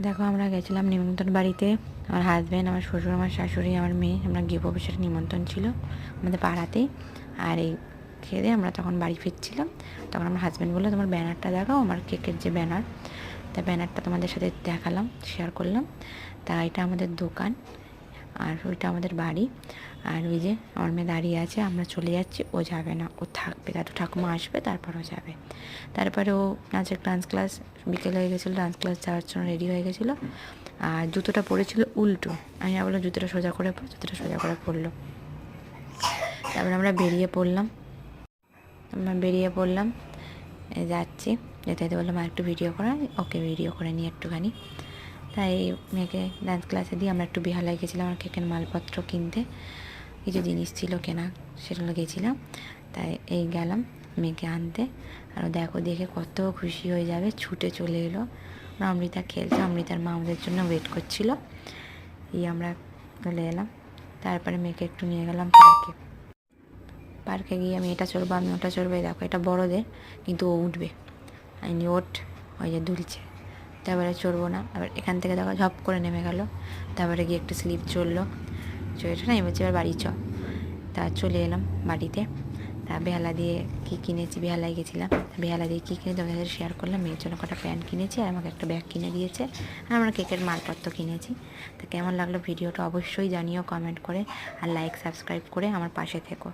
দেখো আমরা গেছিলাম নিমন্ত্রণ বাড়িতে। আমার হাজব্যান্ড, আমার শ্বশুর, আমার শাশুড়ি, আমার মেয়ে, আমরা গৃহ প্রবেশের নিমন্ত্রণ ছিল আমাদের পাড়াতেই। আর এই খেয়ে দিয়ে আমরা তখন বাড়ি ফিরছিলাম। তখন আমার হাজব্যান্ড বললো, তোমার ব্যানারটা দেখাও, আমার কেকের যে ব্যানার। তা ব্যানারটা তোমাদের সাথে দেখালাম, শেয়ার করলাম। তা এটা আমাদের দোকান, আর ওইটা আমাদের বাড়ি। আর ওই যে আমার মেয়ে দাঁড়িয়ে আছে, আমরা চলে যাচ্ছি, ও যাবে না, ও থাকবে, দাদু ঠাকুমা আসবে তারপর ও যাবে। তারপরে ও নাচের ডান্স ক্লাস বিকেল হয়ে গেছিলো, ডান্স ক্লাস যাওয়ার জন্য রেডি হয়ে গেছিলো। আর জুতোটা পরেছিল উল্টো, আমি বললাম জুতোটা সোজা করে পর, জুতোটা সোজা করে পরলো। তারপরে আমরা বেরিয়ে পড়লাম যাচ্ছি। যেতে যেতে বললাম আর একটু ভিডিও করা, ওকে ভিডিও করে নিই একটুখানি। তাই মেয়েকে ডান্স ক্লাসে দিয়ে আমরা একটু বেহালায় গেছিলাম আমার কেকের মালপত্র কিনতে, কিছু জিনিস ছিল কেনা, সেগুলো গেছিলাম। তাই এই গেলাম মেয়েকে আনতে। আর দেখো, দেখে কত খুশি হয়ে যাবে, ছুটে চলে এলো। অমৃতা খেলছে, অমৃতার মা আমাদের জন্য ওয়েট করছিল। আমরা চলে এলাম। তারপরে মেয়েকে একটু নিয়ে গেলাম পার্কে গিয়ে আমি এটা চড়বো, আমি ওটা চড়বো। দেখো এটা বড়দের, কিন্তু ও উঠবে। আমি ওঠ, ওই যে দুলছে। তারপরে চড়বো না, আবার এখান থেকে দেখো ঝপ করে নেমে গেল। তারপরে গিয়ে একটু স্লিপ চললো, চড়ে না এবার এবার বাড়ি চ। তা চলে এলাম বাড়িতে। তা বেহালা দিয়ে কী কিনেছি, বেহালায় গেছিলাম, বেহালা দিয়ে কী কিনে তোমাদের সাথে শেয়ার করলাম। মেয়ের জন্য কটা প্যান্ট কিনেছি, আর আমাকে একটা ব্যাগ কিনে দিয়েছে, আর আমরা কেকের মালপত্র কিনেছি। তা কেমন লাগলো ভিডিওটা অবশ্যই জানিও কমেন্ট করে, আর লাইক সাবস্ক্রাইব করে আমার পাশে থেকো।